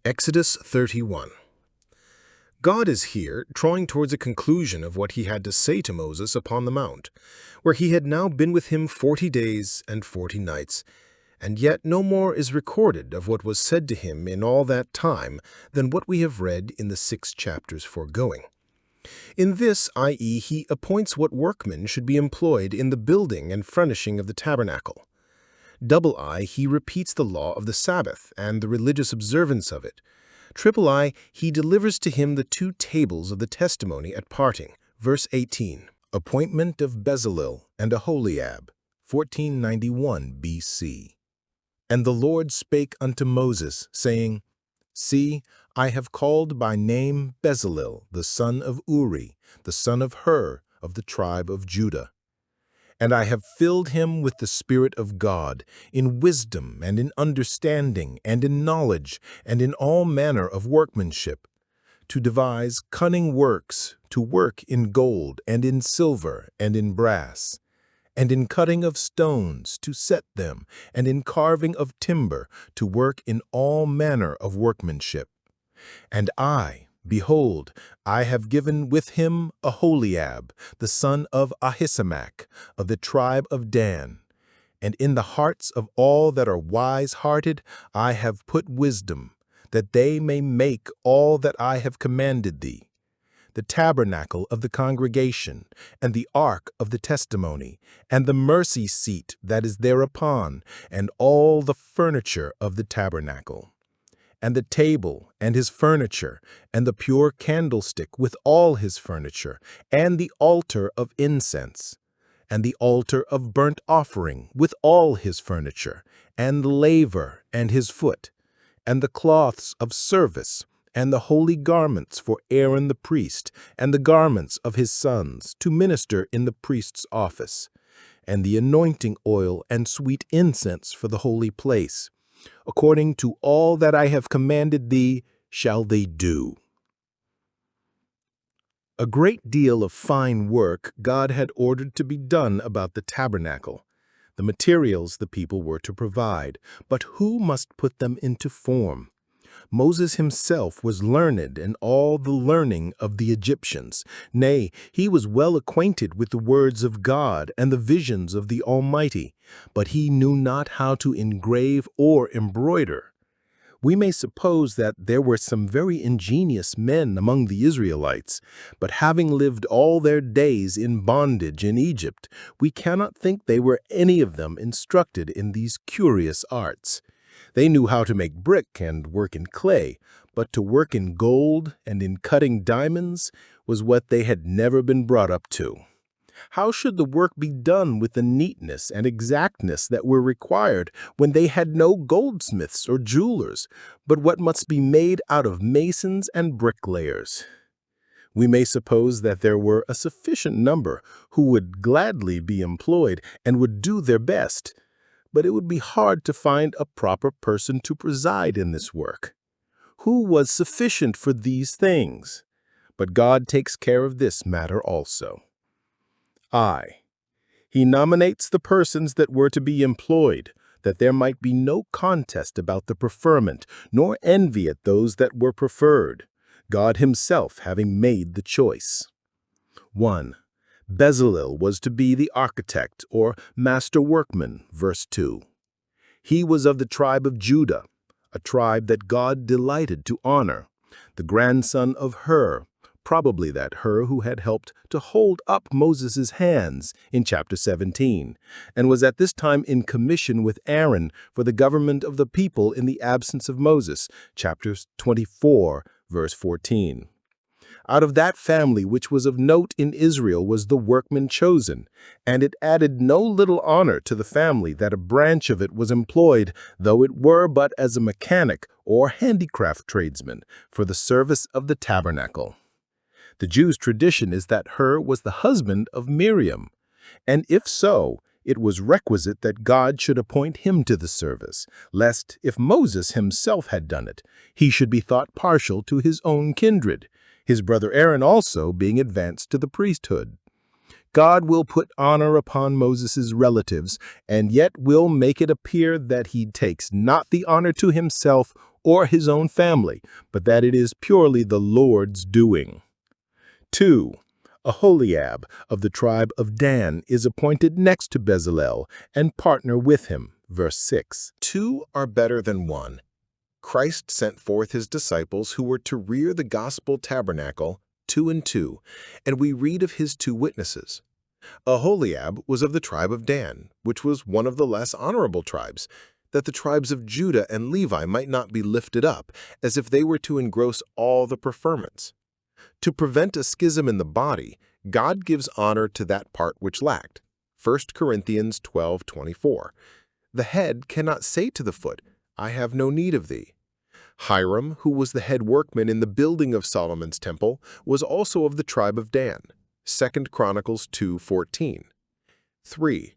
Exodus 31. God is here drawing towards a conclusion of what he had to say to Moses upon the mount, where he had now been with him 40 days and 40 nights, and yet no more is recorded of what was said to him in all that time than what we have read in the 6 chapters foregoing. In this, i.e., he appoints what workmen should be employed in the building and furnishing of the tabernacle. I, he repeats the law of the Sabbath and the religious observance of it. I, he delivers to him the 2 tables of the testimony at parting. Verse 18. Appointment of Bezalel and Aholiab, 1491 B.C. And the Lord spake unto Moses, saying, See, I have called by name Bezalel, the son of Uri, the son of Hur, of the tribe of Judah. And I have filled him with the Spirit of God, in wisdom and in understanding and in knowledge and in all manner of workmanship, to devise cunning works, to work in gold and in silver and in brass, and in cutting of stones to set them, and in carving of timber to work in all manner of workmanship. And behold, I have given with him Aholiab, the son of Ahisamach, of the tribe of Dan. And in the hearts of all that are wise-hearted I have put wisdom, that they may make all that I have commanded thee: the tabernacle of the congregation, and the ark of the testimony, and the mercy seat that is thereupon, and all the furniture of the tabernacle, and the table and his furniture, and the pure candlestick with all his furniture, and the altar of incense, and the altar of burnt offering with all his furniture, and the laver and his foot, and the cloths of service, and the holy garments for Aaron the priest, and the garments of his sons, to minister in the priest's office, and the anointing oil and sweet incense for the holy place. According to all that I have commanded thee shall they do. A great deal of fine work God had ordered to be done about the tabernacle, the materials the people were to provide, but who must put them into form? Moses himself was learned in all the learning of the Egyptians. Nay, he was well acquainted with the words of God and the visions of the Almighty, but he knew not how to engrave or embroider. We may suppose that there were some very ingenious men among the Israelites, but having lived all their days in bondage in Egypt, we cannot think they were any of them instructed in these curious arts. They knew how to make brick and work in clay, but to work in gold and in cutting diamonds was what they had never been brought up to. How should the work be done with the neatness and exactness that were required when they had no goldsmiths or jewelers, but what must be made out of masons and bricklayers? We may suppose that there were a sufficient number who would gladly be employed and would do their best, but it would be hard to find a proper person to preside in this work. Who was sufficient for these things? But God takes care of this matter also. He nominates the persons that were to be employed, that there might be no contest about the preferment, nor envy at those that were preferred, God himself having made the choice. 1. Bezalel was to be the architect or master workman, verse 2. He was of the tribe of Judah, a tribe that God delighted to honor, the grandson of Hur, probably that Hur who had helped to hold up Moses' hands in chapter 17, and was at this time in commission with Aaron for the government of the people in the absence of Moses, chapter 24, verse 14. Out of that family which was of note in Israel was the workman chosen, and it added no little honor to the family that a branch of it was employed, though it were but as a mechanic or handicraft tradesman, for the service of the tabernacle. The Jews' tradition is that Hur was the husband of Miriam, and if so, it was requisite that God should appoint him to the service, lest, if Moses himself had done it, he should be thought partial to his own kindred, his brother Aaron also being advanced to the priesthood. God will put honor upon Moses' relatives, and yet will make it appear that he takes not the honor to himself or his own family, but that it is purely the Lord's doing. 2. Aholiab of the tribe of Dan is appointed next to Bezalel and partner with him. Verse 6. 2 are better than 1. Christ sent forth his disciples who were to rear the gospel tabernacle, 2 and 2, and we read of his 2 witnesses. Aholiab was of the tribe of Dan, which was one of the less honorable tribes, that the tribes of Judah and Levi might not be lifted up, as if they were to engross all the preferments. To prevent a schism in the body, God gives honor to that part which lacked. 1 Corinthians 12:24. The head cannot say to the foot, I have no need of thee. Hiram, who was the head workman in the building of Solomon's temple, was also of the tribe of Dan. 2 Chronicles 2:14. 3.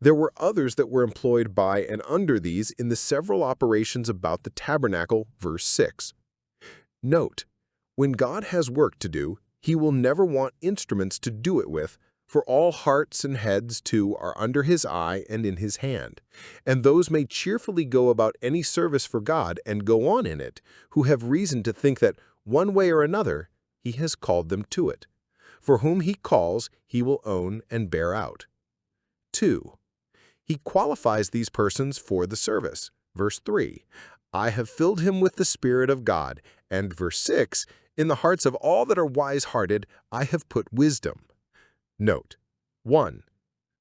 There were others that were employed by and under these in the several operations about the tabernacle, verse 6. Note, when God has work to do, he will never want instruments to do it with, for all hearts and heads too are under his eye and in his hand, and those may cheerfully go about any service for God and go on in it, who have reason to think that, one way or another, he has called them to it. For whom he calls, he will own and bear out. 2. He qualifies these persons for the service. Verse 3, I have filled him with the Spirit of God, and verse 6, in the hearts of all that are wise-hearted, I have put wisdom. Note, 1.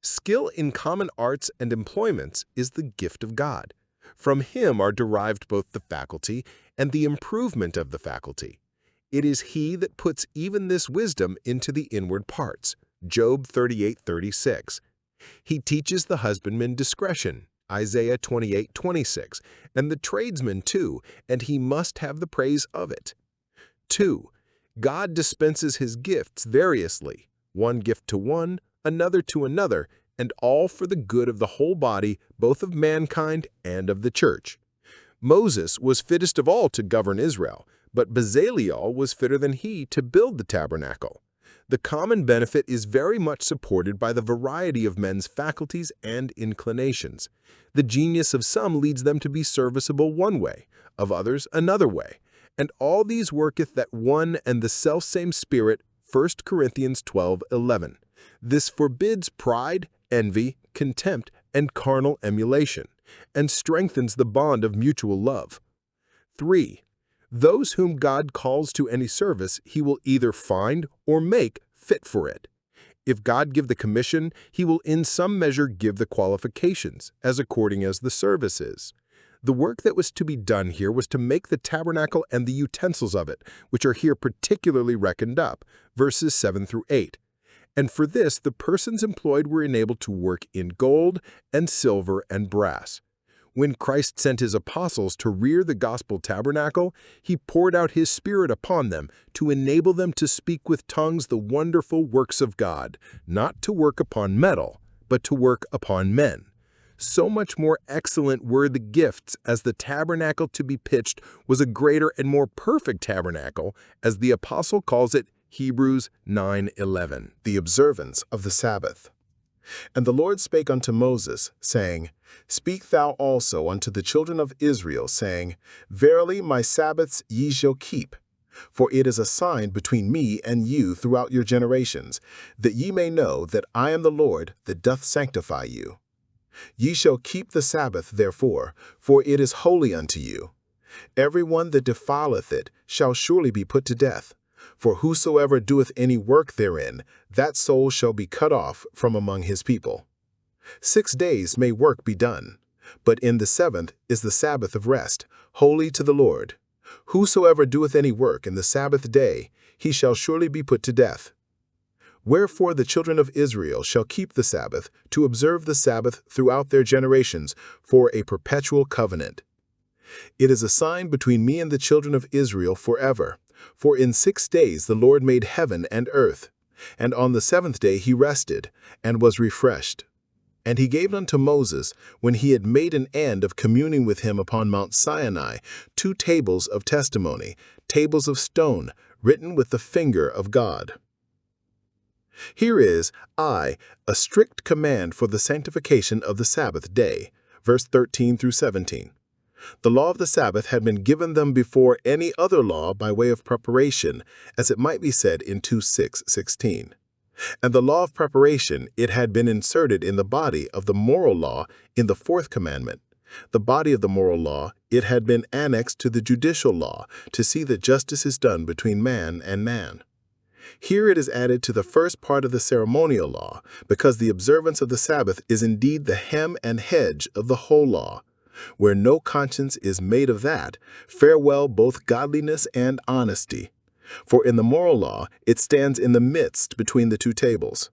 Skill in common arts and employments is the gift of God. From him are derived both the faculty and the improvement of the faculty. It is he that puts even this wisdom into the inward parts. Job 38:36. He teaches the husbandman discretion. Isaiah 28:26. And the tradesman too, and he must have the praise of it. 2. God dispenses his gifts variously, one gift to one, another to another, and all for the good of the whole body, both of mankind and of the church. Moses was fittest of all to govern Israel, but Bezalel was fitter than he to build the tabernacle. The common benefit is very much supported by the variety of men's faculties and inclinations. The genius of some leads them to be serviceable one way, of others another way, and all these worketh that one and the selfsame Spirit, 1 Corinthians 12:11. This forbids pride, envy, contempt, and carnal emulation, and strengthens the bond of mutual love. 3. Those whom God calls to any service, he will either find or make fit for it. If God give the commission, he will in some measure give the qualifications, as according as the service is. The work that was to be done here was to make the tabernacle and the utensils of it, which are here particularly reckoned up, verses 7 through 8. And for this the persons employed were enabled to work in gold and silver and brass. When Christ sent his apostles to rear the gospel tabernacle, he poured out his Spirit upon them to enable them to speak with tongues the wonderful works of God, not to work upon metal, but to work upon men. So much more excellent were the gifts as the tabernacle to be pitched was a greater and more perfect tabernacle, as the apostle calls it, Hebrews 9:11. The observance of the Sabbath. And the Lord spake unto Moses, saying, Speak thou also unto the children of Israel, saying, Verily my Sabbaths ye shall keep. For it is a sign between me and you throughout your generations, that ye may know that I am the Lord that doth sanctify you. Ye shall keep the Sabbath therefore, for it is holy unto you. Every one that defileth it shall surely be put to death. For whosoever doeth any work therein, that soul shall be cut off from among his people. 6 days may work be done, but in the 7th is the Sabbath of rest, holy to the Lord. Whosoever doeth any work in the Sabbath day, he shall surely be put to death. Wherefore the children of Israel shall keep the Sabbath, to observe the Sabbath throughout their generations, for a perpetual covenant. It is a sign between me and the children of Israel forever. For in 6 days the Lord made heaven and earth, and on the 7th day he rested, and was refreshed. And he gave unto Moses, when he had made an end of communing with him upon Mount Sinai, 2 tables of testimony, tables of stone, written with the finger of God. Here is, a strict command for the sanctification of the Sabbath day, verse 13 through 17. The law of the Sabbath had been given them before any other law by way of preparation, as it might be said in 2:6:16. And the law of preparation, it had been inserted in the body of the moral law in the fourth commandment. The body of the moral law, it had been annexed to the judicial law to see that justice is done between man and man. Here it is added to the first part of the ceremonial law, because the observance of the Sabbath is indeed the hem and hedge of the whole law. Where no conscience is made of that, farewell both godliness and honesty. For in the moral law, it stands in the midst between the two tables.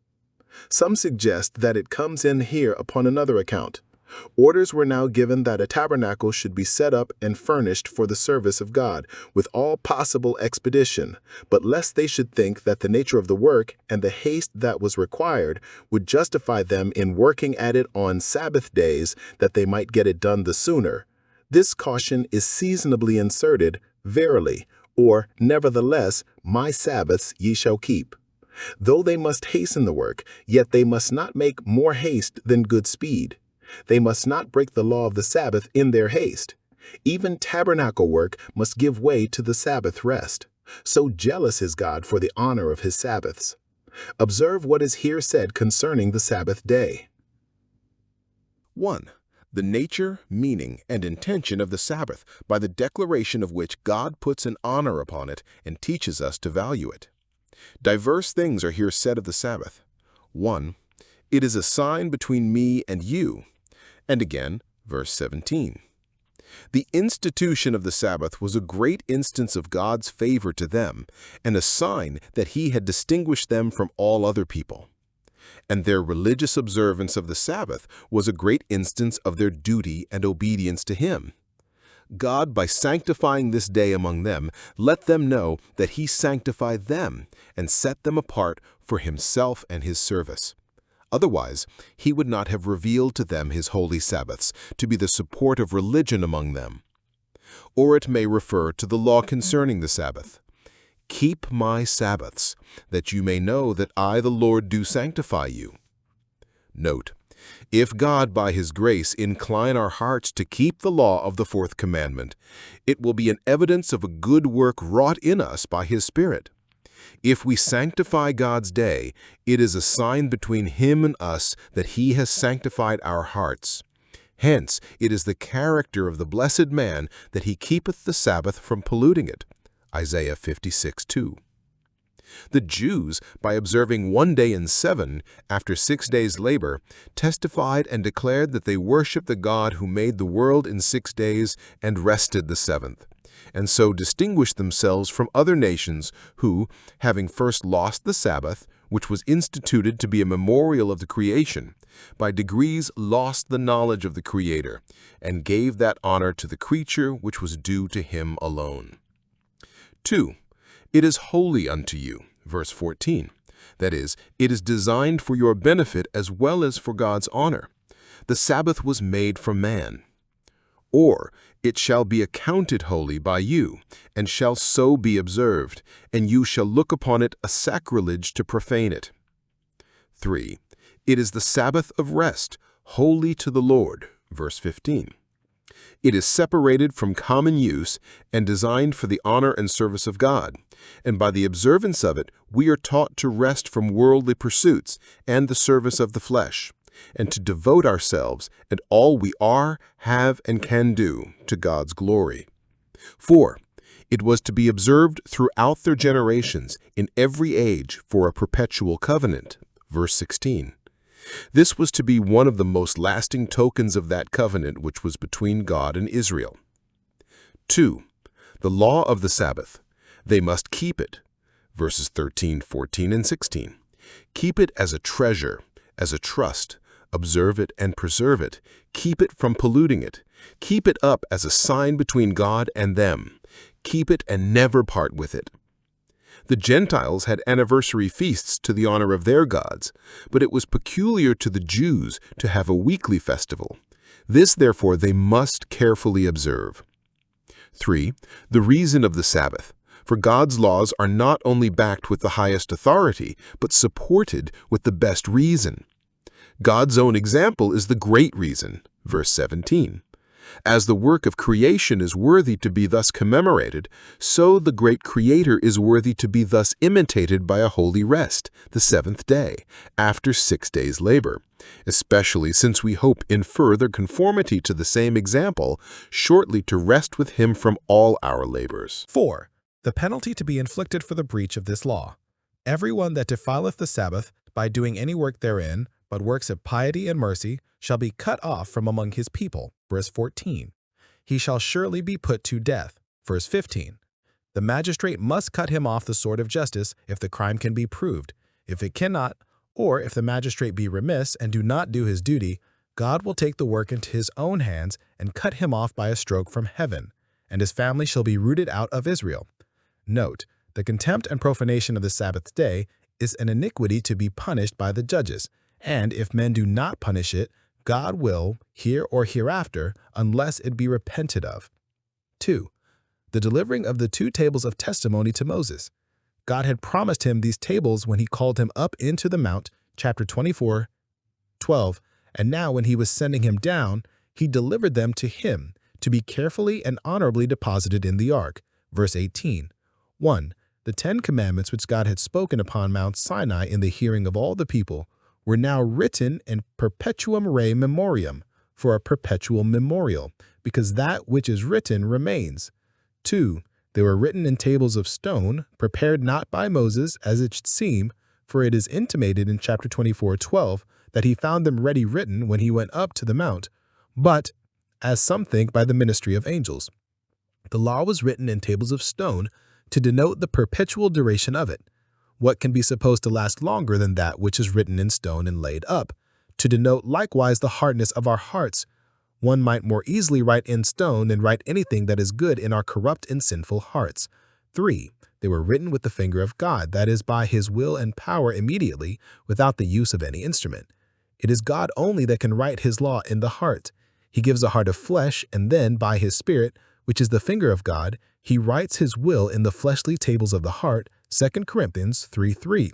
Some suggest that it comes in here upon another account. Orders were now given that a tabernacle should be set up and furnished for the service of God with all possible expedition, but lest they should think that the nature of the work and the haste that was required would justify them in working at it on Sabbath days that they might get it done the sooner. This caution is seasonably inserted, verily, or nevertheless, my Sabbaths ye shall keep. Though they must hasten the work, yet they must not make more haste than good speed. They must not break the law of the Sabbath in their haste. Even tabernacle work must give way to the Sabbath rest. So jealous is God for the honor of his Sabbaths. Observe what is here said concerning the Sabbath day. 1. The nature, meaning, and intention of the Sabbath, by the declaration of which God puts an honor upon it and teaches us to value it. Diverse things are here said of the Sabbath. 1. It is a sign between me and you. And again, verse 17. The institution of the Sabbath was a great instance of God's favor to them, and a sign that he had distinguished them from all other people. And their religious observance of the Sabbath was a great instance of their duty and obedience to him. God, by sanctifying this day among them, let them know that he sanctified them and set them apart for himself and his service. Otherwise, he would not have revealed to them his holy Sabbaths to be the support of religion among them. Or it may refer to the law concerning the Sabbath. Keep my Sabbaths, that you may know that I, the Lord, do sanctify you. Note, if God, by his grace, incline our hearts to keep the law of the fourth commandment, it will be an evidence of a good work wrought in us by his Spirit. If we sanctify God's day, it is a sign between him and us that he has sanctified our hearts. Hence, it is the character of the blessed man that he keepeth the Sabbath from polluting it. Isaiah 56:2. The Jews, by observing 1 day in 7, after 6 days' labor, testified and declared that they worshiped the God who made the world in 6 days and rested the seventh, and so distinguished themselves from other nations who, having first lost the Sabbath, which was instituted to be a memorial of the creation, by degrees lost the knowledge of the Creator, and gave that honor to the creature which was due to him alone. 2. It is holy unto you, verse 14. That is, it is designed for your benefit as well as for God's honor. The Sabbath was made for man. Or, it shall be accounted holy by you, and shall so be observed, and you shall look upon it a sacrilege to profane it. 3. It is the Sabbath of rest, holy to the Lord, verse 15. It is separated from common use and designed for the honor and service of God, and by the observance of it we are taught to rest from worldly pursuits and the service of the flesh, and to devote ourselves and all we are, have, and can do to God's glory. 4. It was to be observed throughout their generations in every age for a perpetual covenant, verse 16. This was to be one of the most lasting tokens of that covenant which was between God and Israel. 2. The law of the Sabbath. They must keep it, verses 13, 14, and 16. Keep it as a treasure, as a trust. Observe it and preserve it. Keep it from polluting it. Keep it up as a sign between God and them. Keep it and never part with it. The Gentiles had anniversary feasts to the honor of their gods, but it was peculiar to the Jews to have a weekly festival. This, therefore, they must carefully observe. 3. The reason of the Sabbath. For God's laws are not only backed with the highest authority, but supported with the best reason. God's own example is the great reason, verse 17. As the work of creation is worthy to be thus commemorated, so the great Creator is worthy to be thus imitated by a holy rest, the seventh day, after 6 days' labor, especially since we hope in further conformity to the same example, shortly to rest with him from all our labors. 4. The penalty to be inflicted for the breach of this law. Everyone that defileth the Sabbath by doing any work therein, but works of piety and mercy, shall be cut off from among his people. Verse 14. He shall surely be put to death. Verse 15. The magistrate must cut him off the sword of justice if the crime can be proved. If it cannot, or if the magistrate be remiss and do not do his duty, God will take the work into his own hands and cut him off by a stroke from heaven, and his family shall be rooted out of Israel. Note, the contempt and profanation of the Sabbath day is an iniquity to be punished by the judges, and if men do not punish it, God will, here or hereafter, unless it be repented of. 2. The delivering of the 2 tables of testimony to Moses. God had promised him these tables when he called him up into the mount, chapter 24:12, and now when he was sending him down, he delivered them to him to be carefully and honorably deposited in the ark. Verse 18. 1. The 10 commandments which God had spoken upon Mount Sinai in the hearing of all the people were now written in perpetuum re memoriam, for a perpetual memorial, because that which is written remains. 2. They were written in tables of stone, prepared not by Moses, as it should seem, for it is intimated in chapter 24:12 that he found them ready written when he went up to the mount, but, as some think, by the ministry of angels. The law was written in tables of stone to denote the perpetual duration of it. What can be supposed to last longer than that which is written in stone and laid up? To denote likewise the hardness of our hearts. One might more easily write in stone than write anything that is good in our corrupt and sinful hearts. 3. They were written with the finger of God, that is, by his will and power immediately, without the use of any instrument. It is God only that can write his law in the heart. He gives a heart of flesh, and then, by his Spirit, which is the finger of God, he writes his will in the fleshly tables of the heart, 2 Corinthians 3:3.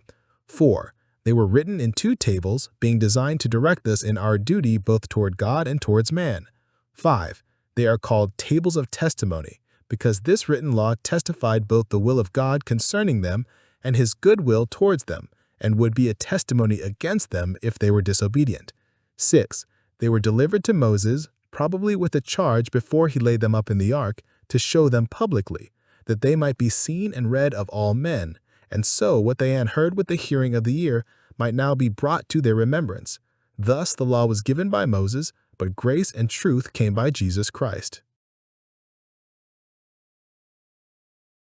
4. They were written in 2 tables, being designed to direct us in our duty both toward God and towards man. 5. They are called tables of testimony, because this written law testified both the will of God concerning them and his good will towards them, and would be a testimony against them if they were disobedient. 6. They were delivered to Moses, probably with a charge before he laid them up in the ark, to show them publicly, that they might be seen and read of all men, and so what they had heard with the hearing of the ear might now be brought to their remembrance. Thus the law was given by Moses, but grace and truth came by Jesus Christ.